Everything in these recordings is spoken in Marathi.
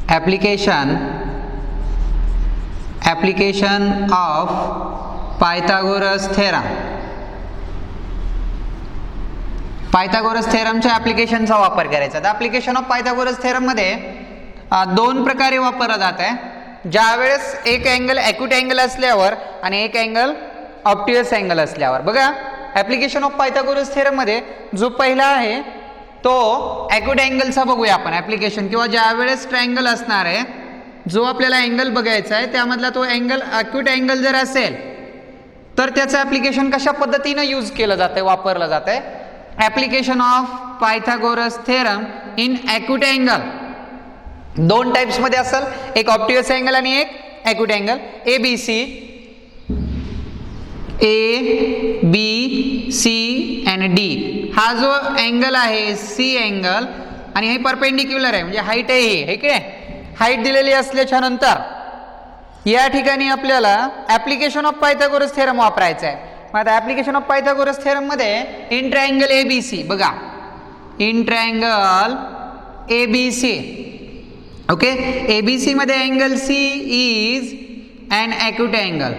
application of Pythagoras theorem. Pythagoras थेरमच्या ॲप्लिकेशनचा वापर करायचा. तर ॲप्लिकेशन ऑफ पायथागोरस थेरम मध्ये दोन प्रकारे वापरला जात आहे. ज्यावेळेस एक अँगल ॲक्यूट अँगल असल्यावर आणि एक अँगल ऑब्ट्युअस अँगल असल्यावर. बघा ॲप्लिकेशन ऑफ पायथागोरस थेरम मध्ये जो पहिला आहे तो ॲक्यूट अँगलचा बघूया आपण ॲप्लिकेशन, किंवा ज्यावेळेस ट्रायंगल असणार आहे जो आपल्याला अँगल बघायचा आहे त्यामधला तो अँगल ॲक्यूट अँगल जर असेल तर त्याचं ॲप्लिकेशन कशा पद्धतीनं यूज केलं जातं, वापरलं जातं आहे. Application of Pythagoras theorem in acute angle दोन टाइप्स मध्ये असेल, एक ऑब्ट्युअस अँगल आणि एक acute angle. A B C आणि डी हा जो अँगल आहे सी अँगल आणि हे परपेंडिक्युलर आहे म्हणजे हाईट आहे हे की नाही. हाईट दिलेली असल्याच्या नंतर या ठिकाणी आपल्याला ॲप्लिकेशन ऑफ पायथागोरस थेरम वापरायचा आहे. मग आता ॲप्लिकेशन ऑफ पायथागोरस थेरम मध्ये इन ट्रायंगल ABC बघा, in triangle ABC okay. ABC मध्ये angle C is an acute angle.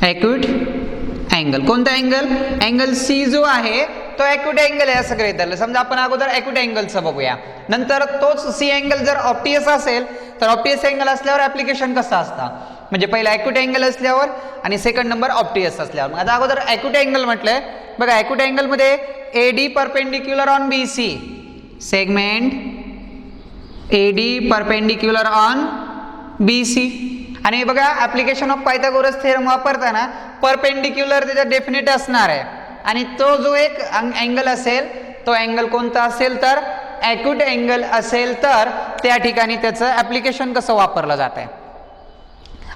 Acute angle कोणता अँगल? अँगल C जो आहे तो ॲक्यूट अँगल आहे असं गृहीत धरलं. समजा आपण अगोदर ॲक्यूट अँगलचं बघूया, नंतर तोच C अँगल जर ऑब्ट्युअस असेल तर ऑब्ट्युअस अँगल असल्यावर ॲप्लिकेशन कसं असतं, म्हणजे पहिला ॲक्यूट अँगल असल्यावर आणि सेकंड नंबर ऑब्ट्युअस असल्यावर. मग आता अगोदर ॲक्यूट अँगल म्हटलंय बघा. ॲक्यूट अँगल मध्ये AD perpendicular on BC, segment AD perpendicular on BC. आणि बघा ॲप्लिकेशन ऑफ पायथागोरस थेरम वापरताना परपेंडिक्युलर त्याच्या डेफिनेट असणार आहे आणि तो जो एक अँगल असेल तो अँगल कोणता असेल तर ॲक्यूट अँगल असेल तर त्या ठिकाणी त्याचं ॲप्लिकेशन कसं वापरलं जात आहे.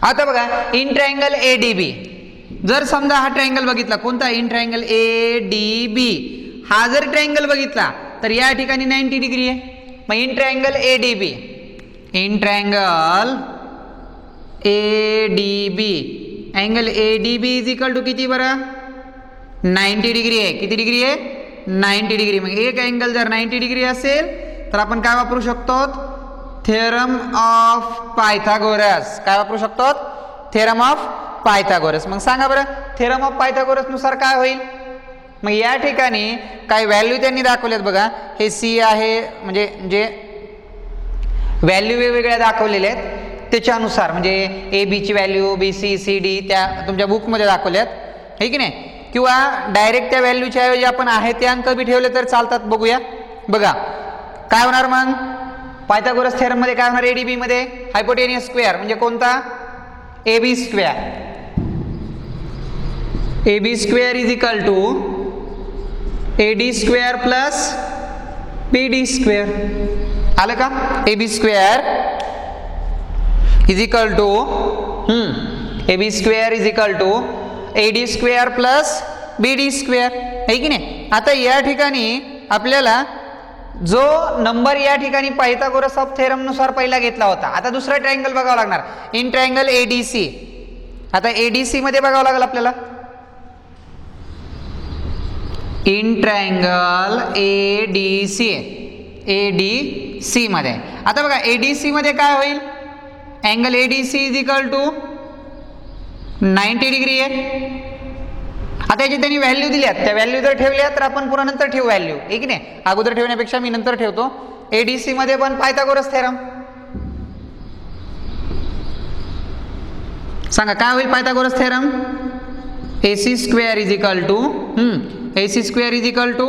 आता बघा इन ट्रायंगल ADB, जर समजा हा ट्रायंगल बघितला कोणता इन ट्रायंगल ADB, हा जर ट्रायंगल बघितला तर या ठिकाणी 90 डिग्री आहे. मग in triangle ADB, in triangle ADB angle ADB is equal to किती बरं 90 डिग्री आहे. किती डिग्री आहे 90 डिग्री. मग एक अँगल जर 90 डिग्री असेल तर आपण काय वापरू शकतो थेरम ऑफ पायथागोरस. काय वापरू शकतो थेरम ऑफ पायथागोरस. मग सांगा बरं थेरम ऑफ पायथागोरस नुसार काय होईल. मग या ठिकाणी काही व्हॅल्यू त्यांनी दाखवल्यात बघा. हे C आहे म्हणजे जे व्हॅल्यू वेगवेगळ्या दाखवलेल्या आहेत त्याच्यानुसार, म्हणजे AB ची व्हॅल्यू BC CD त्या तुमच्या बुकमध्ये दाखवल्यात हे की नाही, किंवा डायरेक्ट त्या व्हॅल्यूच्या ऐवजी आपण आहे ते अंक बी ठेवले तर चालतात. बघूया बघा काय होणार. मग पायथागोरस थेरम मध्ये काय होणार ADB मध्ये हायपोटेनियस स्क्वेअर म्हणजे कोणता AB square. AB square is equal to AD square plus BD square. आलं का. AB square is equal to AB square is equal to AD square plus BD square आहे की नाही. आता या ठिकाणी आपल्याला जो नंबर या ठिकाणी पायथागोरस ऑफ थेरम नुसार पहिला घेतला होता, आता दुसरा ट्रायंगल बघावं लागणार इन ट्रायंगल ADC. आता ADC मध्ये बघावं लागेल आपल्याला इन ट्रायंगल ADC मध्ये. आता बघा ADC मध्ये काय होईल angle ADC is equal to 90 degree आहे. आता याची त्यांनी व्हॅल्यू दिल्यात, त्या व्हॅल्यू जर ठेवल्या तर आपण पुन्हा नंतर ठेवू व्हॅल्यू आहे की नाही. अगोदर ठेवण्यापेक्षा मी नंतर ठेवतो. ADC मध्ये पण पायथागोरस थेरम सांगा काय होईल. Pythagoras theorem AC square is equal to AC square is equal to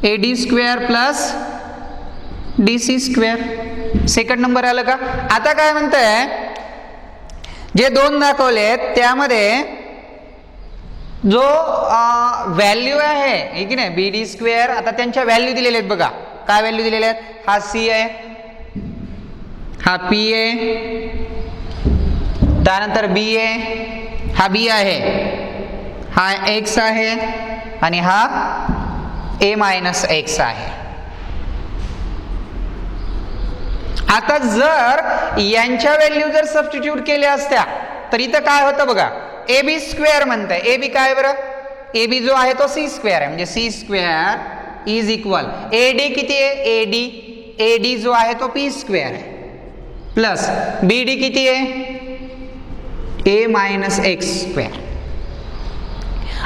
AD square plus DC square. Second number आलं का. आता काय म्हणतंय जे दोन दाखवलेत त्यामध्ये जो व्हॅल्यू आहे की नाही BD स्क्वेअर, आता त्यांच्या व्हॅल्यू दिलेल्या आहेत बघा. काय व्हॅल्यू दिलेल्या आहेत. हा C आहे, हा P आहे, त्यानंतर B आहे, हा B आहे, हा X आहे आणि हा A मायनस X आहे. आता जर यांच्या व्हॅल्यू जर सबस्टिट्यूट केल्या असत्या तर इथं काय होतं बघा. AB स्क्वेअर म्हणताय. AB काय बरं AB जो आहे तो C स्क्वेअर आहे म्हणजे C square is equal AD किती आहे AD ए डी जो आहे तो पी स्क्वेअर आहे प्लस बी डी किती आहे ए मायनस एक्स स्क्वेअर.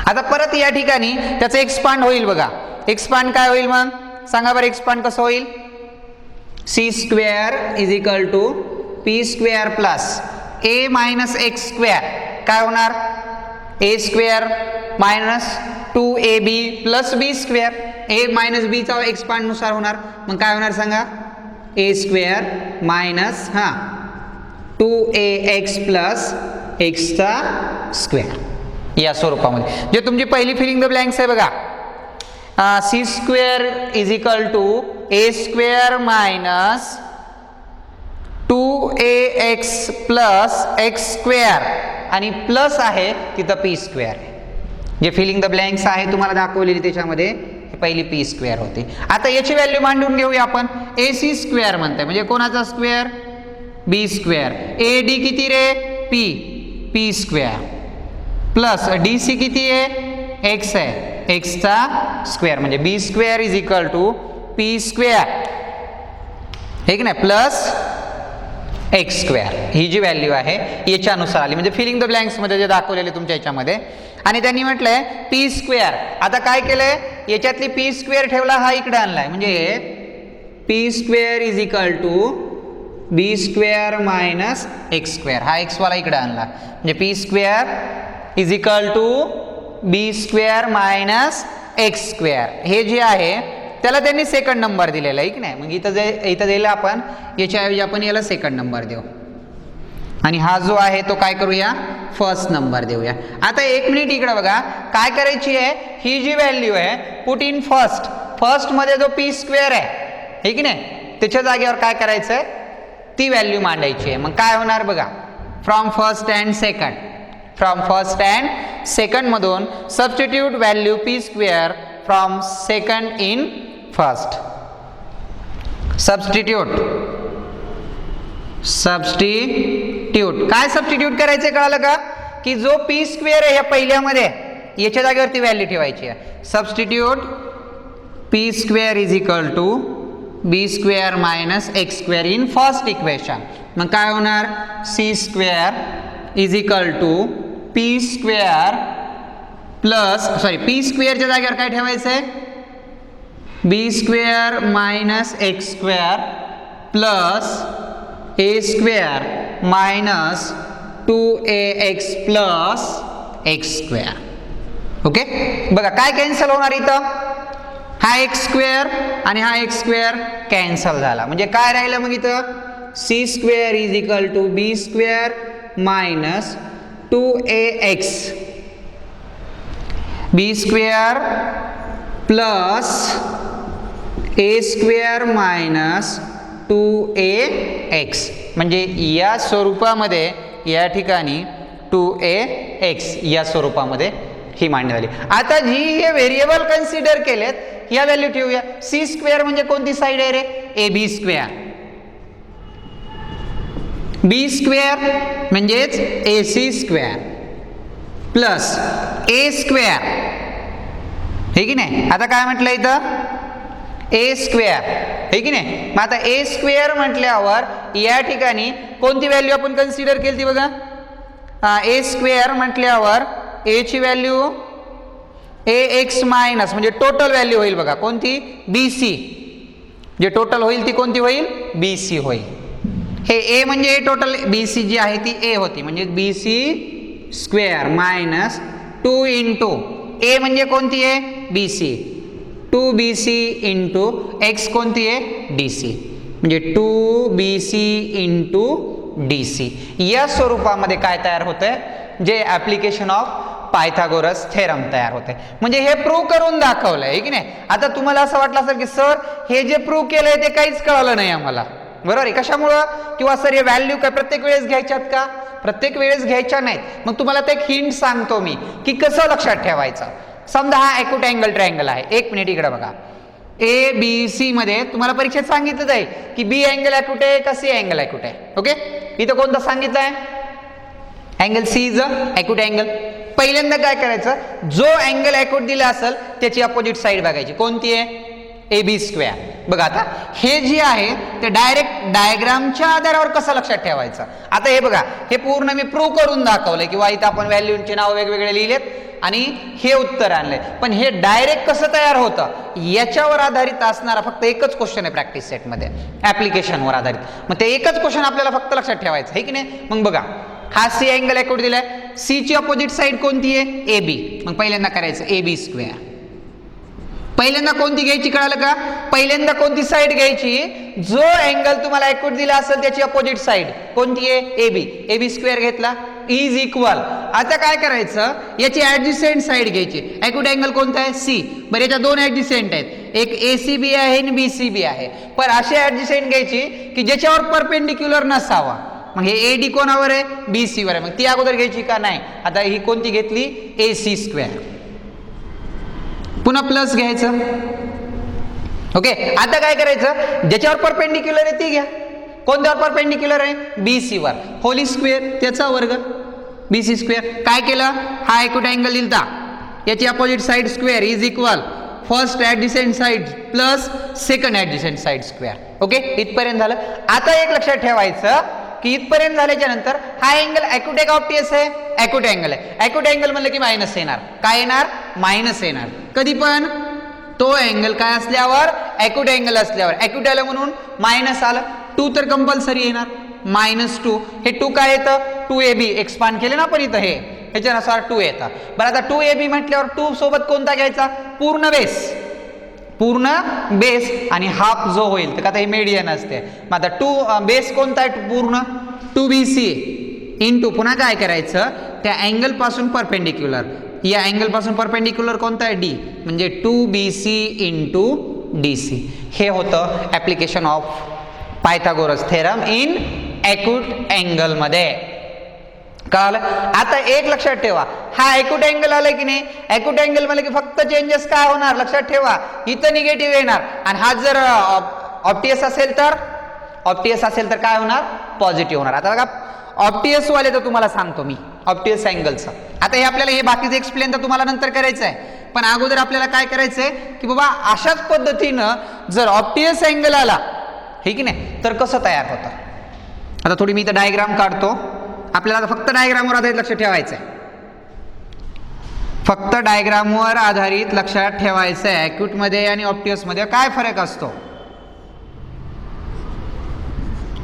आता परत या ठिकाणी त्याचं एक्सपांड होईल बघा. एक्सपांड काय होईल मग सांगा बरं. एक्सपांड कसं होईल. C square is equal to P square plus a minus x square काय होणार a square minus 2ab plus b square. A minus बीचा एक्सपांड नुसार होणार. मग काय होणार सांगा a square minus 2ax plus एक्सचा स्क्वेअर या स्वरूपामध्ये. जे तुमची पहिली फिलिंग द ब्लँक्स आहे बघा. C square is equal to a square minus 2ax plus x square आणि प्लस आहे तिथं पी स्क्वेअर आहे. जे फिलिंग द ब्लँक्स आहे तुम्हाला दाखवलेली त्याच्यामध्ये पहिली पी स्क्वेअर होती. आता याची व्हॅल्यू मांडून घेऊया आपण. ए सी स्क्वेअर म्हणताय म्हणजे कोणाचा square B square. A D किती रे P P square plus D C किती आहे एक्स आहे एक्सचा स्क्वेअर म्हणजे B square is equal to P square हे की नाही प्लस एक्स स्क्वेअर. ही जी व्हॅल्यू आहे याच्यानुसार आली म्हणजे फिलिंग द ब्लँक्स मध्ये जे दाखवलेले तुमच्या याच्यामध्ये. आणि त्यांनी म्हटलंय पी स्क्वेअर. आता काय केलंय याच्यातली पी स्क्वेअर ठेवला हा इकडे आणलाय म्हणजे p square is equal to B square minus x square. हा एक्स वाला इकडे आणला म्हणजे p square is equal to B square minus x square. हे जे आहे त्याला त्यांनी सेकंड नंबर दिलेला आहे की नाही. मग इथं दिलं आपण याच्याऐवजी आपण याला सेकंड नंबर देऊ आणि हा जो आहे तो काय करूया फर्स्ट नंबर देऊया. आता एक मिनिट इकडे बघा काय करायची आहे. ही जी व्हॅल्यू आहे पुट इन फर्स्ट. फर्स्ट मध्ये जो पी स्क्वेअर आहे हे की नाही त्याच्या जागेवर काय करायचं आहे ती व्हॅल्यू मांडायची आहे. मग काय होणार बघा from first and second. From first and second मधून substitute value P square from second in first. Substitute काय सबस्टिट्यूट करायचं कळालं का की जो पी स्क्वेअर आहे या पहिल्यामध्ये याच्या जागेवरती व्हॅल्यू ठेवायची आहे. Substitute P square is equal to B square minus x square in first equation. मग काय होणार C square is equal to P square plus P स्क्वेअरच्या जागेवर काय ठेवायचं आहे B square minus x square plus ए square minus 2ax plus x square. Okay बघा काय कॅन्सल होणार इथं हा एक्स स्क्वेअर आणि हा एक्स स्क्वेअर कॅन्सल झाला म्हणजे काय राहिलं मग इथं c square is equal to B square minus 2ax b square plus A square minus 2ax म्हणजे या स्वरूपामध्ये या ठिकाणी 2ax या स्वरूपामध्ये ही मांडणी झाली. आता जी हे व्हेरिएबल कन्सिडर केलेत या व्हॅल्यू ठेवूया. सी स्क्वेअर म्हणजे कोणती साईड आहे रे ए बी स्क्वेअर. बी स्क्वेअर म्हणजेच ए सी स्क्वेअर प्लस ए स्क्वेअर हे की नाही. आता काय म्हटलं इथं ए स्क्वेअर हे की नाही. मग आता ए स्क्वेअर म्हटल्यावर या ठिकाणी कोणती व्हॅल्यू आपण कन्सिडर केली ती बघा. ए स्क्वेअर म्हटल्यावर ए ची व्हॅल्यू ए एक्स मायनस म्हणजे टोटल व्हॅल्यू होईल बघा कोणती बी सी. जे टोटल होईल ती कोणती होईल बी सी होईल. हे ए म्हणजे टोटल बी सी जी आहे ती ए होती म्हणजे B C square minus 2 into A म्हणजे कोणती आहे B C 2bc into x कोणती आहे डी सी म्हणजे 2bc इंटू डी सी. या स्वरूपामध्ये काय तयार होतंय जे ऍप्लिकेशन ऑफ पायथागोरस थेरम तयार होते. म्हणजे हे प्रूव्ह करून दाखवलंय की नाही. आता तुम्हाला असं वाटलं असेल की सर हे जे प्रूव्ह केलंय ते काहीच कळलं नाही आम्हाला बरोबर आहे. कशामुळं किंवा सर हे व्हॅल्यू काय प्रत्येक वेळेस घ्यायच्यात का प्रत्येक वेळेस घ्यायच्या नाहीत. मग तुम्हाला ते एक हिंट सांगतो मी की कसं लक्षात ठेवायचं. समजा हा ॲक्यूट अँगल ट्रायंगल आहे. एक मिनिट इकडे बघा ए बी सी मध्ये तुम्हाला परीक्षेत सांगितलं जाईल की बी अँगल ॲक्यूट आहे का सी अँगल ॲक्यूट आहे. ओके इथं कोणतं सांगितलं आहे angle C is acute angle. पहिल्यांदा काय करायचं जो अँगल ॲक्यूट दिला असेल त्याची अपोजिट साईड बघायची कोणती आहे ए बी स्क्वेअर. बघा आता हे जे आहे ते डायरेक्ट डायग्रामच्या आधारावर कसं लक्षात ठेवायचं. आता हे बघा, हे पूर्ण मी प्रूव्ह करून दाखवलंय किंवा इथं आपण व्हॅल्यूचे नाव वेगवेगळे लिहिलेत आणि हे उत्तर आणलंय. पण हे डायरेक्ट कसं तयार होतं याच्यावर आधारित असणारा फक्त एकच क्वेश्चन आहे प्रॅक्टिस सेटमध्ये, ऍप्लिकेशनवर आधारित. मग ते एकच क्वेश्चन आपल्याला फक्त लक्षात ठेवायचं आहे की नाही. मग बघा, हा सी अँगल एकूण दिलाय, सी ची अपोजिट साइड कोणती आहे, ए बी. मग पहिल्यांदा करायचं ए बी स्क्वेअर. पहिल्यांदा कोणती घ्यायची कळालं का, पहिल्यांदा कोणती साइड घ्यायची, जो अँगल तुम्हाला एकूण दिला असेल त्याची अपोजिट साइड कोणती आहे, A B. A B square घेतला इज इक्वल. आता काय करायचं, याची ऍडजसेंट साइड घ्यायची. एकूण अँगल कोणता आहे, सी. बरं, याच्या दोन ऍडजसेंट आहेत, एक एसीबी आहे आणि बीसीबी आहे. पण अशी ऍडजसेंट घ्यायची की ज्याच्यावर परपेंडिक्युलर नसावा. मग हे एडी कोणावर आहे, बीसी वर आहे. मग ती अगोदर घ्यायची का, नाही. आता ही कोणती घेतली, ए सी स्क्वेअर. पुन्हा प्लस घ्यायचं. ओके, आता काय करायचं, ज्याच्यावर परपेंडिक्युलर आहे ती घ्या. कोणत्यावर परपेंडिक्युलर आहे, बीसी वर. होली स्क्वेअर त्याचा वर्ग बीसी स्क्वेअर. काय केलं, हा एकूण अँगल दिलता, याची opposite side square is equal first adjacent side plus second adjacent side square. Okay, इथपर्यंत झालं. आता एक लक्षात ठेवायचं की इथपर्यंत झाल्याच्या नंतर हा अँगल ॲक्युटेक ऑप्टियस आहे, ॲक्युट अँगल आहे. ॲक्युट अँगल म्हणलं की मायनस येणार. काय येणार, मायनस येणार. कधी पण तो अँगल काय असल्यावर, ॲक्युट अँगल असल्यावर. ॲक्युट आलं म्हणून मायनस आलं. 2 तर कंपल्सरी येणार, -2. हे 2 काय येतं, 2ab एक्सपांड केले ना आपण इथं, हे ह्याच्यानुसार 2 येतं. बरं, आता 2ab म्हटल्यावर 2 सोबत कोणता घ्यायचा, पूर्ण बेस. पूर्ण बेस आणि हाफ जो होईल तर आता हे मीडियन असते. मग आता 2 बेस कोणता आहे, पूर्ण 2bc इंटू पुन्हा काय करायचं, त्या अँगल पासून परपेंडिक्युलर, या अँगल पासून परपेंडिक्युलर कोणता आहे, डी. म्हणजे 2bc इंटू dc. हे होतं application of Pythagoras theorem in acute angle मध्ये. कळालं. आता एक लक्षात ठेवा, हा ॲक्यूट अँगल आलाय की नाही, ॲक्यूट अँगल म्हणजे की फक्त चेंजेस काय होणार लक्षात ठेवा, इथं निगेटिव्ह येणार. आणि हा जर ऑप्टियस असेल तर, ऑप्टियस असेल तर काय होणार, पॉझिटिव्ह होणार. आता बघा, ऑप्टियस वाले तर तुम्हाला सांगतो मी ऑप्टियस अँगलचं. आता हे आपल्याला हे बाकीचं एक्सप्लेन तर तुम्हाला नंतर करायचं आहे. पण अगोदर आपल्याला काय करायचंय की बाबा अशाच पद्धतीनं जर ऑप्टियस अँगल आला हे की नाही तर कसं तयार होतं. आता थोडी मी इथं डायग्राम काढतो. आपल्याला फक्त डायग्रामवर आधारित लक्ष ठेवायचं आहे, फक्त डायग्रामवर आधारित लक्षात ठेवायचं आहे. ॲक्यूट मध्ये आणि ऑप्टियस मध्ये काय फरक असतो.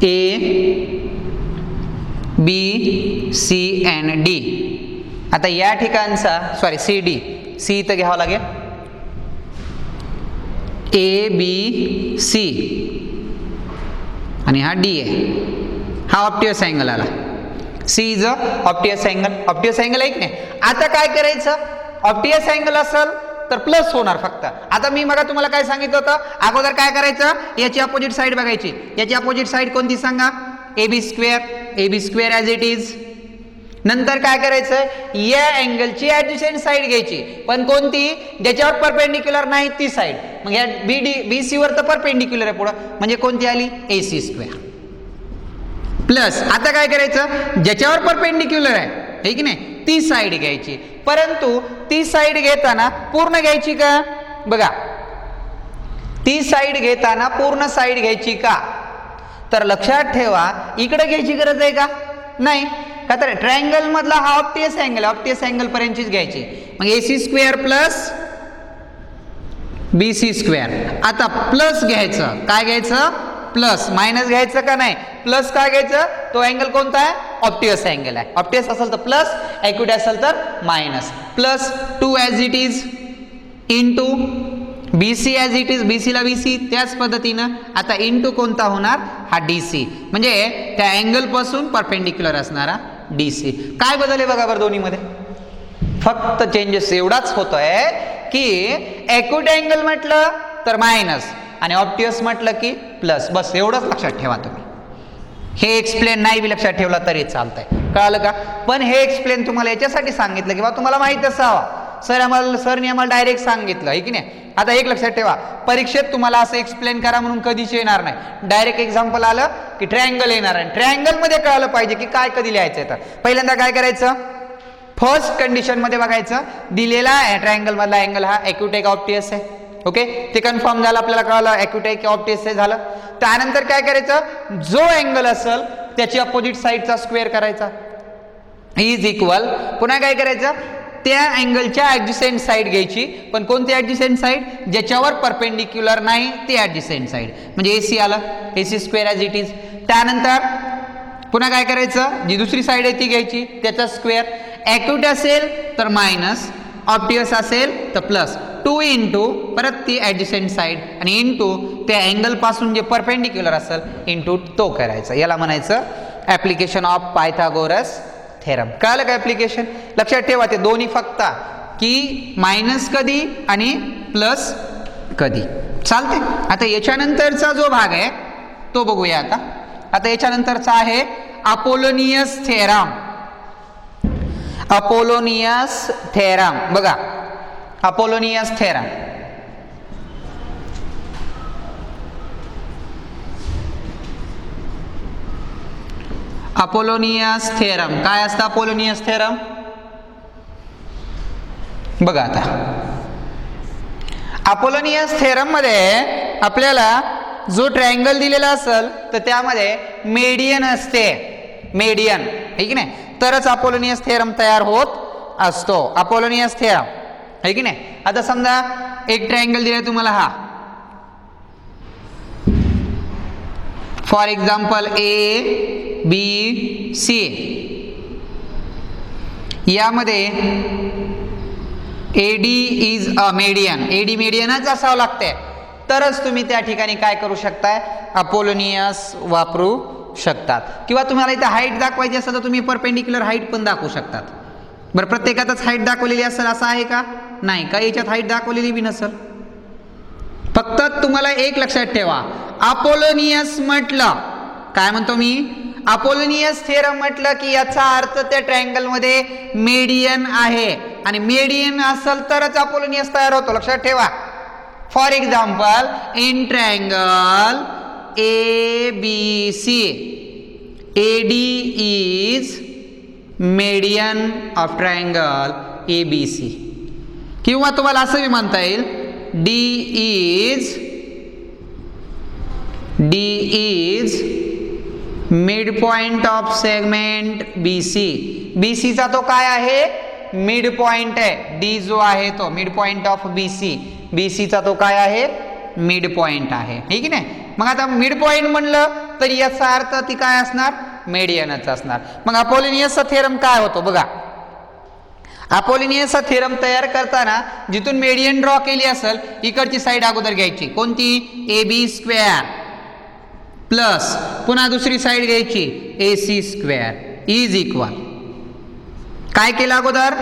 A B C and D. आता या ठिकाणचा सॉरी सी डी, सी इथं घ्यावं लागेल. ए बी सी आणि हा डी आहे, हा ऑप्टियस अँगल आला. C is a obtuse angle. Obtuse angle आहे की नाही. आता काय करायचं, ऑप्टियस अँगल असेल तर प्लस होणार फक्त. आता मी मग तुम्हाला काय सांगितलं होतं, अगोदर काय करायचं, याची अपोजिट साइड बघायची. याची अपोजिट साइड कोणती सांगा, A B square. A B square as it is. नंतर काय करायचं, या अँगलची ऍडजसेंट साइड घ्यायची, पण कोणती, ज्याच्यावर परपेंडिक्युलर नाही ती साइड. मग या बी सी वर तर परपेंडिक्युलर आहे पुढं, म्हणजे कोणती आली, ए सी स्क्वेअर. प्लस आता काय करायचं, ज्याच्यावर परपेंडिक्युलर आहे हे की नाही ती साइड घ्यायची. परंतु ती साइड घेताना पूर्ण घ्यायची का, बघा ती साइड घेताना पूर्ण साइड घ्यायची का, तर लक्षात ठेवा इकडे घ्यायची गरज आहे का, नाही. का तर ट्रायंगल मधला हा ऑप्टियस अँगल, ऑप्टियस अँगल पर्यंतचीच घ्यायची. मग AC square plus BC square. आता प्लस घ्यायचं, काय घ्यायचं, प्लस. मायनस घ्यायचं का नाही, प्लस. काय घ्यायचं, तो अँगल कोणता आहे, ऑप्टियस अँगल आहे. ऑप्टियस असेल तर प्लस, ॲक्यूट असेल तर minus. Plus 2 as it is into BC as it is, BC ला BC त्याच पद्धतीनं. आता इंटू कोणता होणार, हा DC, म्हणजे त्या अँगल पासून परपेंडिक्युलर असणारा DC. काय बदल आहे बघा बरं दोन्हीमध्ये, फक्त चेंजेस एवढाच होतोय की ॲक्यूट अँगल म्हटलं तर मायनस आणि ऑप्टियस म्हटलं की प्लस. बस एवढंच लक्षात ठेवा तुम्ही. हे एक्सप्लेन नाही बी लक्षात ठेवला तरी चालतंय. कळालं का. पण हे एक्सप्लेन तुम्हाला याच्यासाठी सांगितलं किंवा तुम्हाला माहित असावं. सरने आम्हाला डायरेक्ट सांगितलं आहे की नाही. आता एक लक्षात ठेवा, परीक्षेत तुम्हाला असं एक्सप्लेन करा म्हणून कधीच येणार नाही. डायरेक्ट एक्झाम्पल आलं की ट्रायंगल येणार आहे. ट्रायंगल मध्ये कळालं पाहिजे की काय कधी लिहायचं. तर पहिल्यांदा काय करायचं, फर्स्ट कंडिशन मध्ये बघायचं, दिलेला ट्रायंगल मधला अँगल हा ॲक्यूट आहे का ऑप्टियस आहे. ओके, ते कन्फर्म झालं, आपल्याला कळलं ॲक्यूट आहे की ऑप्टिस आहे झालं. त्यानंतर काय करायचं, जो अँगल असेल त्याची अपोजिट साईडचा स्क्वेअर करायचा इज इक्वल. पुन्हा काय करायचं, त्या अँगलच्या ॲडजसेंट साईड घ्यायची, पण कोणती ॲडजसेंट साईड, ज्याच्यावर परपेंडिक्युलर नाही ते ॲडजसेंट साईड, म्हणजे एसी आलं, AC square as it is. त्यानंतर पुन्हा काय करायचं, जी दुसरी साईड आहे ती घ्यायची, त्याचा स्क्वेअर. ॲक्यूट असेल तर मायनस, ऑप्टियस असेल तर प्लस, 2 इंटू परत ती ॲडजसेंट साईड आणि इंटू त्या अँगल पासून जे परपेंडिक्युलर असेल इंटू तो करायचा. याला म्हणायचं ॲप्लिकेशन ऑफ पायथागोरस थेरम. कळलं का ॲप्लिकेशन? लक्षात ठेवा ते दोन्ही फक्त की मायनस कधी आणि प्लस कधी चालते. आता याच्यानंतरचा जो भाग आहे तो बघूया. आता याच्यानंतरचा आहे अपोलोनियस थेरम. अपोलोनियस थेरम बघा, अपोलोनियस थेरम अपोलोनियस थेरम काय असतं? अपोलोनियस थेरम बघा, आता अपोलोनियस थेरम मध्ये आपल्याला जो ट्रायंगल दिलेला असेल तर त्यामध्ये मेडियन असते, मेडियन आहे की नाही, तरच अपोलोनियस थेरम तयार होत असतो. अपोलोनियस थेरम आहे की नाही. आता समजा एक ट्रायंगल दिला तुम्हाला हा, for example A B C, यामध्ये AD is a median, AD मेडियनच असावं लागते, तरच तुम्ही त्या ठिकाणी काय करू शकताय, अपोलोनियस वापरू शकतात. किंवा तुम्हाला इथे हाईट दाखवायची असेल तर तुम्ही परपेंडिक्युलर हाईट पण दाखवू शकतात. बरं, प्रत्येकातच हाईट दाखवलेली असेल असं आहे का? नाही, का याच्यात हाईट दाखवलेली बी नसेल. फक्त तुम्हाला एक लक्षात ठेवा, अपोलोनियस म्हटलं काय म्हणतो मी, अपोलोनियस थेरम म्हटलं की याचा अर्थ त्या ट्रायंगल मध्ये मेडियन आहे आणि मेडियन असेल तरच अपोलोनियस तयार होतो. लक्षात ठेवा. For example in triangle A B C, AD is median of triangle A B C. किंवा तुम्हाला असं बी म्हणता येईल D is mid point of segment B C. B सीचा तो काय आहे, मिड पॉइंट आहे. डी जो आहे तो mid point of B C, B सीचा तो काय आहे, मिड पॉइंट आहे, ठीक नाही. मग आता मिड पॉइंट म्हणलं तर याचा अर्थ ती काय असणार, मेडियनच असणार. मग अपोलोनियसचा थेरम काय होतो बघा. अपोलोनियसचा थेरम तयार करताना जिथून मेडियन ड्रॉ केली असेल इकडची साईड अगोदर घ्यायची, कोणती, ए बी स्क्वेअर प्लस पुन्हा दुसरी साईड घ्यायची A C square is equal. काय केलं अगोदर,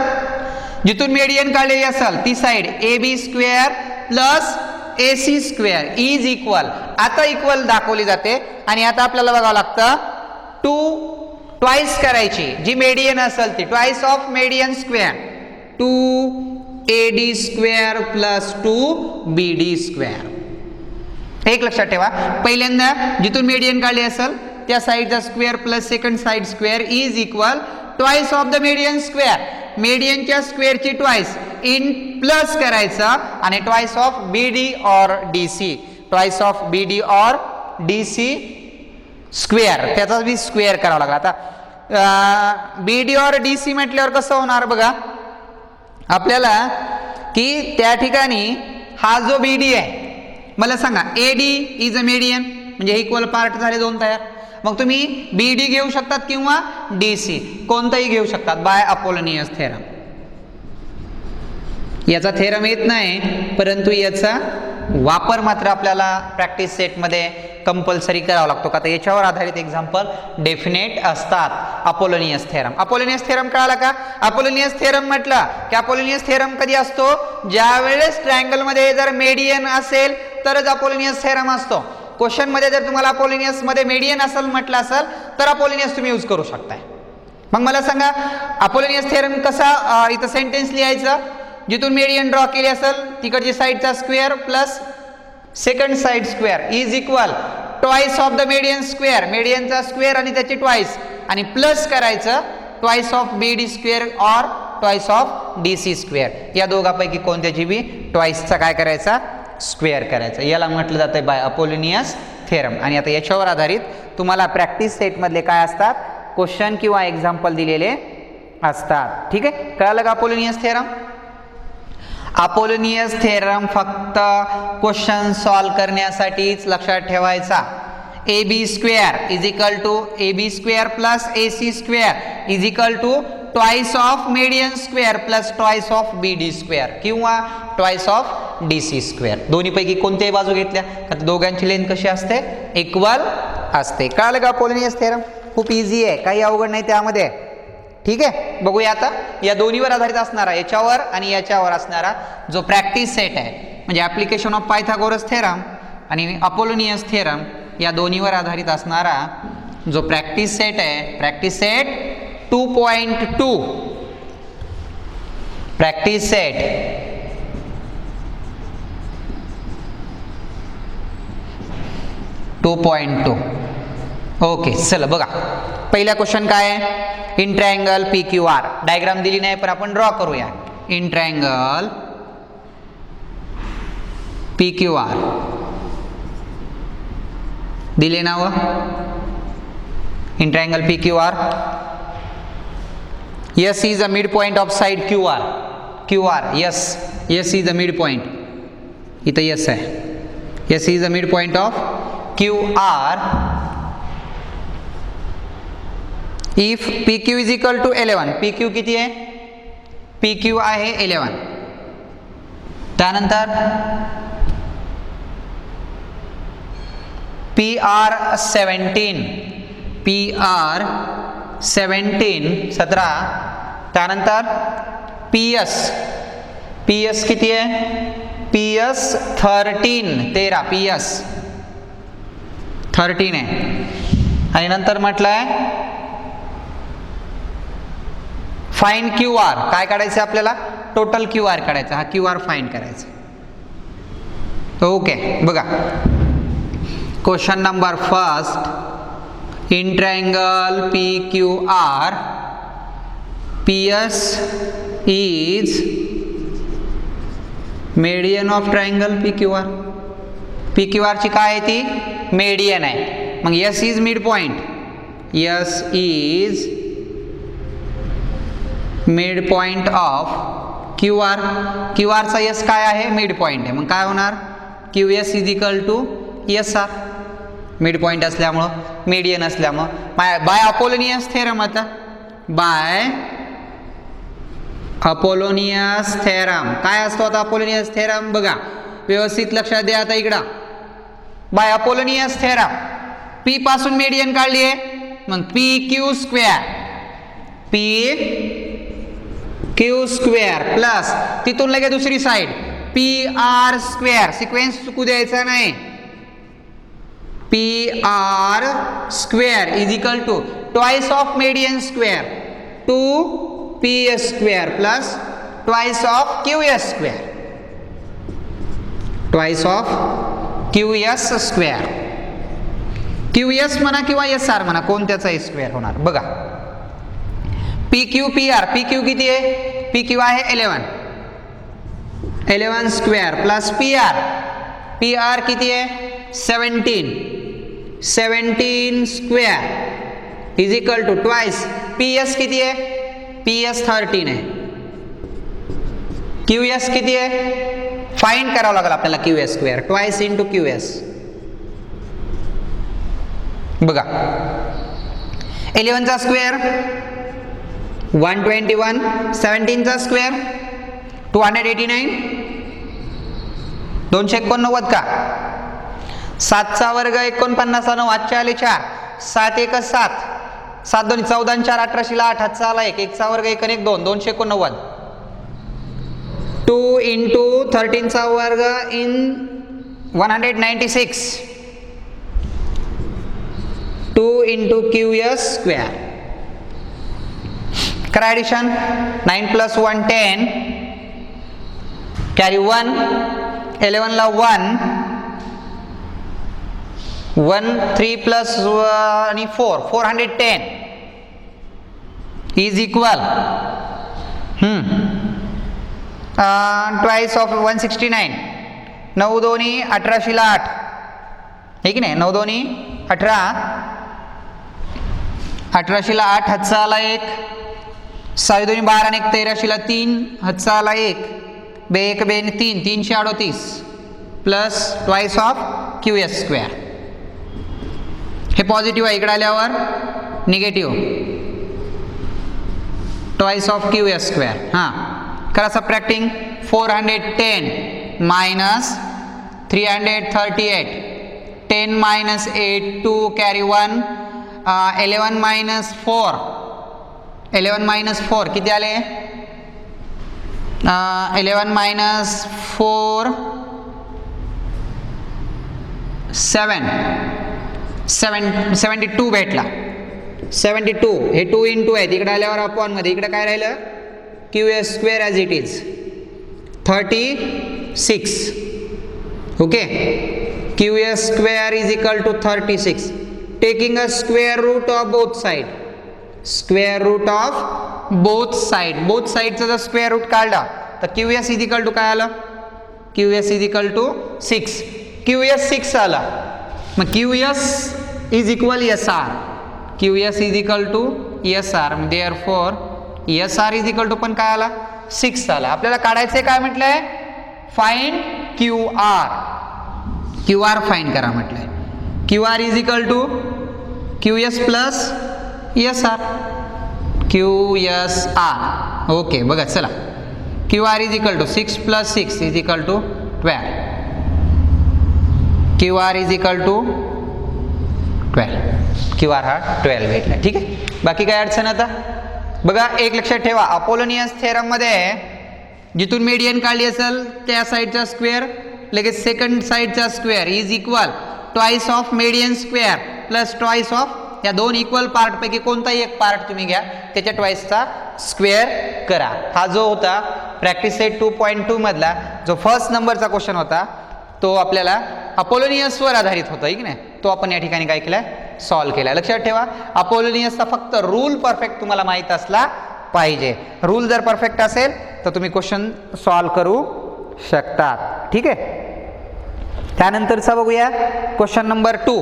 जिथून मेडियन काढलेली असेल ती side A B square plus A C square is equal. आता इक्वल दाखवली जाते आणि आता आपल्याला बघावं लागतं ट्वाइस करायची, जी मेडियन असेल ती twice of median square, 2AD square plus 2BD square. एक लक्षात ठेवा, पहिल्यांदा जिथून मेडियन काढली असेल त्या साईडचा square plus second side square is equal twice of the median square, मेडियनच्या स्क्वेअरची ट्वाइस इन प्लस करायचं आणि ट्वाइस ऑफ BD और DC, ट्वाइस ऑफ BD और DC स्क्वेअर, त्याचा बी स्क्वेअर करावा लागला. आता BD और DC म्हटल्यावर कसं होणार बघा आपल्याला, की त्या ठिकाणी हा जो BD आहे, मला सांगा AD इज अ मेडियन, म्हणजे इक्वल पार्ट झाले दोन तयार. मग तुम्ही BD घेऊ शकतात किंवा DC कोणताही घेऊ शकतात बाय अपोलोनियस थेरम. याचा थेरम येत नाही, परंतु याचा वापर मात्र आपल्याला प्रॅक्टिस सेटमध्ये कंपल्सरी करावा लागतो. का तर याच्यावर आधारित एक्झाम्पल डेफिनेट असतात. अपोलोनियस थेरम, अपोलोनियस थेरम कळाला का? अपोलोनियस थेरम म्हटलं की अपोलोनियस थेरम कधी असतो, ज्या वेळेस ट्रायंगल मध्ये जर मेडियन असेल तरच अपोलोनियस थेरम असतो. क्वेश्चन मध्ये जर तुम्हाला अपोलोनियस मध्ये मेडियन असेल म्हटलं असेल तर अपोलोनियस तुम्ही यूज करू शकताय. मग मला सांगा अपोलोनियस थेरम कसा इथं सेंटेन्स लिहायचं, जिथून मेडियन ड्रॉ केली असेल तिकडची साईडचा square plus second side square is equal twice of the median square, मेडियनचा स्क्वेअर आणि त्याची ट्वाइस आणि प्लस करायचं ट्वाइस ऑफ BD स्क्वेअर और ट्वाइस ऑफ DC स्क्वेअर. या दोघांपैकी कोणत्याची बी ट्वाइसचा काय करायचा, स्क्वेअर करायचं. याला म्हटलं जातं बाय अपोलोनियस थेरम. आणि आता याच्यावर आधारित तुम्हाला प्रॅक्टिस सेटमधले काय असतात, क्वेश्चन किंवा एक्झाम्पल दिलेले असतात. ठीक आहे, कळालं का अपोलोनियस थेरम? अपोलोनियस थेरम फक्त क्वेश्चन सॉल्व करण्यासाठीच लक्षात ठेवायचा. A B square is equal to A B square plus A C square is equal to twice of median square plus twice of B D square किंवा twice of D C square. दोन्हीपैकी कोणत्याही बाजू घेतल्या तर दोघांची लेंथ कशी असते, इक्वल असते. कळालं का अपोलोनियस थेरम? खूप इझी आहे, काही अवघड नाही त्यामध्ये. ठीक आहे, बघूया आता या दोन्हीवर आधारित असणारा, याच्यावर आणि याच्यावर असणारा जो प्रॅक्टिस सेट आहे, म्हणजे ॲप्लिकेशन ऑफ पायथागोरस थेरम आणि अपोलोनियस थेरम, या दोन्हीवर आधारित असणारा जो प्रॅक्टिस सेट आहे, practice set 2.2, practice set 2.2. Okay, चला बघा पहिला क्वेश्चन काय आहे. In triangle P Q R, diagram दिली नाही पण आपण ड्रॉ करूया. In triangle P Q R दिले नाव. In triangle P Q R, S is a mid point of side Q R. Q R S, S is a mid point, इथं यस आहे. S is a mid point of Q R if P Q is equal to 11. P Q किती आहे, पी क्यू आहे 11. त्यानंतर पी आर 17, पी आर 17. त्यानंतर पी एस, पी एस किती आहे, पी एस 13, पी एस 13 आहे. आणि नंतर म्हटलं आहे फाइंड क्यू आर. काय काढायचं आपल्याला, टोटल क्यू आर काढायचा. हा क्यू आर फाइंड करायचा. ओके, बघा question number first. In triangle P Q R, P S is median of triangle P Q R. P Q R ची काय आहे ती, मेडियन आहे. मग S is mid point, S is mid point of Q R. Q आरचा एस काय आहे, मिड पॉइंट आहे. मग काय होणार, Q S is equal to S R. Mid point असल्यामुळं, मीडियन असल्यामुळं, बाय अपोलोनियस थेरम. आता बाय अपोलोनियस थेरम काय असतो आता अपोलोनियस थेरम, बघा व्यवस्थित लक्षात द्या. आता इकडं बाय अपोलोनियस थेरम पी पासून मीडियन काढली आहे, मग P Q square, P Q square plus तिथून लगे दुसरी side P R square. Sequence चुकू द्यायचा नाही. P R square is equal to twice of median square 2 P S square plus twice of Q S square, twice of Q S square. Q S म्हणा किंवा एस आर म्हणा, कोणत्याचा स्क्वेअर होणार. बघा P Q P R, P Q किती आहे, पी क्यू आहे 11, 11 square plus P R, P R किती आहे 17, 17 square is equal to twice. P S किती आहे, पी एस 13 आहे. क्यू एस किती आहे, फाइंड करावं लागेल आपल्याला Q S square, twice into Q S. बघा 11 चा स्क्वेअर 121, 17 चा स्क्वेअर 289, 289 का. 7 चा वर्ग 49, 9 8 आले 4, 7 1 7, 7 2 14 4 18 ला 8 हातचा आला 1, 1 चा वर्ग 1 1 2, 289. 2 इंटू 13 चा वर्ग in 196, 2 into Q S square. करा ॲडिशन. 9 प्लस 1 10, कॅरी 1, 11 ला 1, 1 3 प्लस आणि 4 410 इज इक्वल ट्वाइस ऑफ 169, 9 दोन्ही 18शीला 8 हे की नाही, 9 दोन्ही 18, 18शीला 8 हातचा आला 1, 6 दोन्ही 12 आणि 1 13शीला 3 हातचा आला 1, 2 1 2 3, 338 plus twice of QS square. हे पॉझिटिव्ह आहे, इकडे आल्यावर negative twice of QS square. हां करा subtracting. 410 minus 338, 10 minus 8, 2 carry 1, 11 minus 4, 11 minus 4 किती आले? 11 minus 4 7, 72 भेटला. 72 हे 2 into आहे, इकडे आल्यावर अपॉन मध्ये इकडे काय राहिलं? QS square as it is 36. Okay, QS square is equal to 36. Taking a square root of both side. Square root of both side. Both sides चा square root काढला तर QS is equal to काय आलं? QS is equal to 6. QS 6 आला. मग QS is equal SR. QS is equal to SR. Therefore SR is equal to पण काय आला? 6 आला. आपल्याला काढायचे काय म्हटलंय? Find QR. QR फाइंड करा म्हटलंय. QR is equal to QS plus SR. QSR. Okay बघा चला. QR is equal to 6 plus 6 is equal to 12. QR is equal to 12. QR हा 12 भेटला. ठीक आहे, बाकी काय अडचण आता? बघा एक लक्षात ठेवा, अपोलोनियस थेरम मध्ये जिथून मीडियन काढली असेल त्या साईडचा स्क्वेअर लगेच सेकंड साईडचा square is equal twice of median square plus twice of या दोन इक्वल पार्ट पैकी कोणताही एक पार्ट तुम्ही घ्या त्याच्या ट्वाइसचा स्क्वेअर करा. हा जो होता प्रॅक्टिस सेट 2.2 मधला जो फर्स्ट नंबरचा क्वेश्चन होता तो आपल्याला अपोलोनियसवर आधारित होता की नाही, तो आपण या ठिकाणी काय केलाय? सॉल्व्ह केला. लक्षात ठेवा, अपोलोनियसचा फक्त रूल परफेक्ट तुम्हाला माहित असला पाहिजे. रूल जर परफेक्ट असेल तर तुम्ही क्वेश्चन सॉल्व्ह करू शकतात. ठीक आहे, त्यानंतरचा बघूया क्वेश्चन नंबर 2.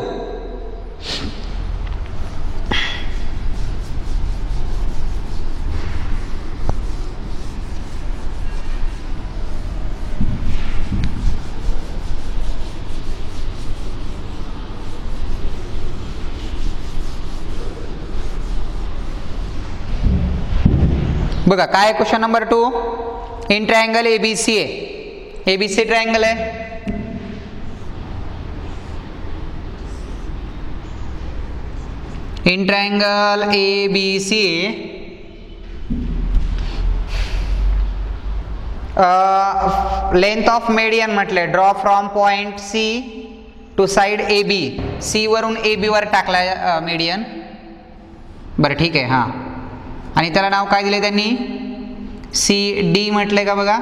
बघा काय question number 2. In triangle ABC आहे, ABC ट्रायंगल आहे. In triangle ABC length of median म्हटले draw from point C to side AB. C वरून AB वर टाकला मीडियन. बरं ठीक आहे. हां, आणि त्याला नाव काय दिले त्यांनी? CD म्हटले का बघा.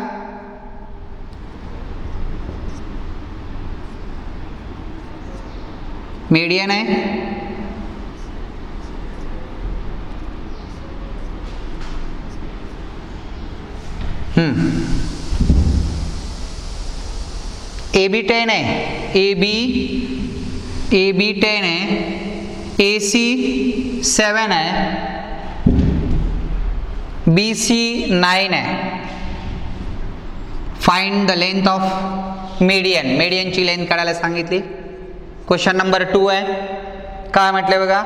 मीडियन आहे, AB 10 आहे, AB 10 आहे, AC 7 आहे, BC 9 आहे. Find the length of median. मीडियनची लेंथ काढायला सांगितली. क्वेश्चन नंबर 2 आहे. काय म्हटले बघा,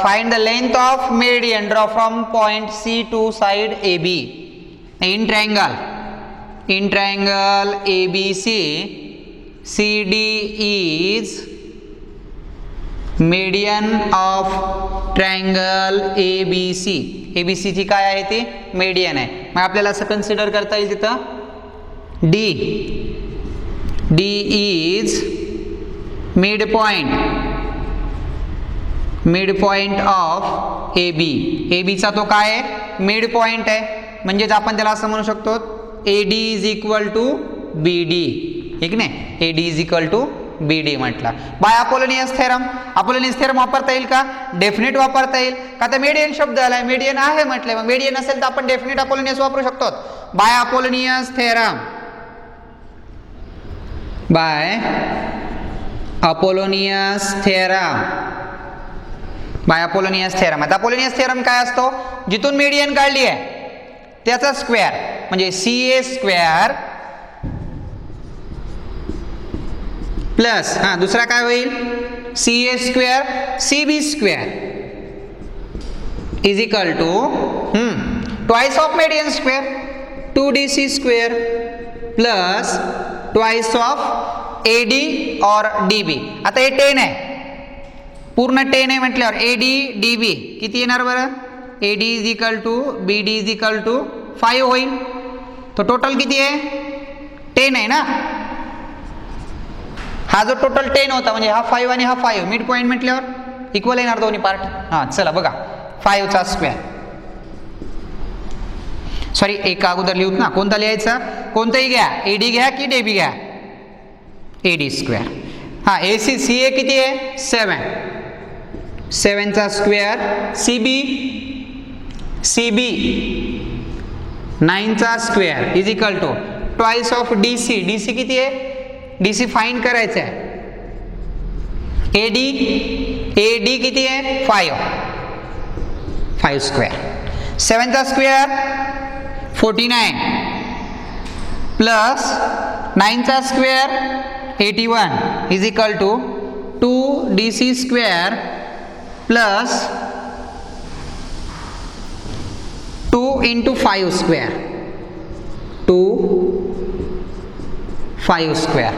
find the length of median draw from point C to side AB. In triangle ABC CD is median of triangle ABC. ABC ची काय आहे ती? मीडियन आहे. मग आपल्याला असं कन्सिडर करता येईल तिथं D is mid point of AB. AB चा तो काय आहे? मिड पॉइंट आहे. म्हणजेच आपण त्याला असं म्हणू शकतो AD is equal to BD. ठीक नाही, AD is equal to BD म्हटला. By Apollonius theorem. Apollonius theorem वापरता येईल का? डेफिनेट वापरता येईल का? तर मीडियन शब्द आलाय, मीडियन आहे म्हटलंय, मग मीडियन असेल तर आपण डेफिनेट अपोलोनियस वापरू शकतो. By Apollonius theorem by Apollonius theorem. By Apollonius theorem. आता अपोलोनियस थेरम काय असतो? जिथून मीडियन काढली आहे त्याचा स्क्वेअर म्हणजे CA स्क्वेअर प्लस दुसरा काय होईल CA square CB square is equal to twice of median square 2DC square plus twice of AD और DB. आता हे 10 आहे, पूर्ण 10 आहे म्हटल्यावर AD DB किती येणार बरं? AD is equal to BD is equal to 5 होईल. तो टोटल किती आहे? 10 आहे ना. हा जो टोटल 10 होता म्हणजे हा 5 आणि हा 5 मिड पॉईंट म्हटल्यावर इक्वल येणार दोन्ही पार्ट. चला बघा 5 चा स्क्वेअर, सॉरी एक अगोदर लिहूत ना, कोणता लिहायचा? कोणताही घ्या, AD घ्या की DB घ्या. AD square. AC CA किती आहे? 7 चा स्क्वेअर. CB 9 चा square is equal to twice of DC किती आहे? DC फाइंड करायचं आहे. AD किती आहे? 5 स्क्वेअर. 7 चा स्क्वेअर 49 प्लस 9 चा square 81 is equal to 2DC square plus 2 into 5 square 5 square.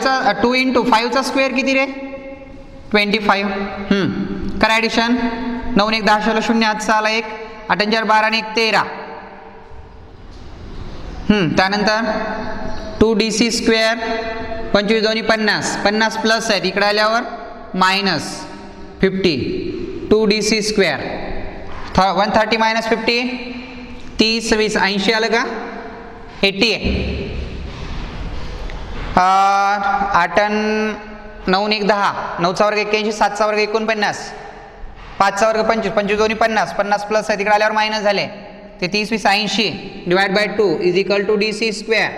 चा 2 into 5 चा स्क्वेअर किती रे? 25. करा ॲडिशन. 9 1 10 0 0 8 6 1 8 4 12 आणि 1 13. त्यानंतर 2DC स्क्वेअर 25 2 50 50 प्लस आहेत इकडे आल्यावर मायनस 50. 2DC स्क्वेअर 130 मायनस 50 30 20 80 आलं का? 80 आहे. 8 9 1 10 9 चा वर्ग 81 7 चा वर्ग 49 5 चा वर्ग 25 25 2 50 50 प्लस आहे तिकडे आल्यावर मायनस झाले ते 30 20 80 divide by 2 is equal to DC square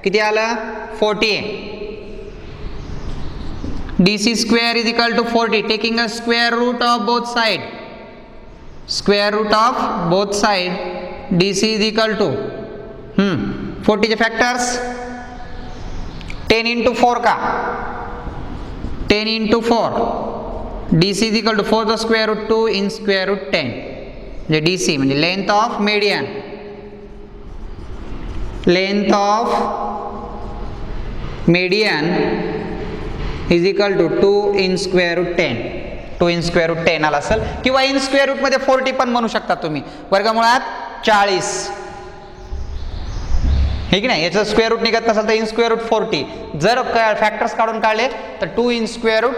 किती आलं? 40. DC square is equal to 40 taking a square root of both side. Square root of both side DC is equal to 40 चे factors 10 into 4 का 10 into 4 DC is equal to 4 the square root 2 in square root 10 म्हणजे DC म्हणजे length of median is equal to 2 in square root 10. 2 in square root 10 आला असेल किंवा in square root मध्ये 40 पण म्हणू शकता तुम्ही. वर्गमुळात 40 हे की नाही, याचं स्क्वेअर रूट निघत नसेल तर इन स्क्वेअर रूट 40. जर फॅक्टर्स काढून काढले तर 2 इन स्क्वेअर रूट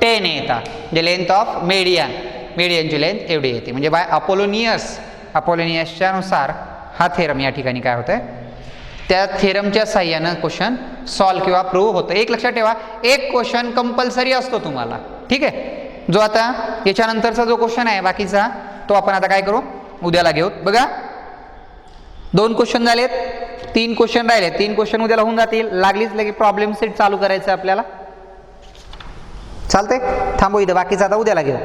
10 येतात. म्हणजे लेंथ ऑफ मेडियनची लेंथ एवढी येते. म्हणजे बाय अपोलोनियसच्या नुसार हा थेरम या ठिकाणी काय होतंय, त्या थेरमच्या साह्यानं क्वेश्चन सॉल्व किंवा प्रूव्ह होतं. एक लक्षात ठेवा, एक क्वेश्चन कंपल्सरी असतो तुम्हाला, ठीक आहे. जो आता याच्यानंतरचा जो क्वेश्चन आहे बाकीचा तो आपण आता काय करू, उद्याला घेऊ. बघा 2 क्वेश्चन झालेत, 3 क्वेश्चन राहिले. 3 क्वेश्चन उद्याला होऊन जातील. लागलीच लगे प्रॉब्लेम सेट चालू करायचं आपल्याला. चालतंय, थांबू इथं, बाकीचा आता उद्याला घेऊ.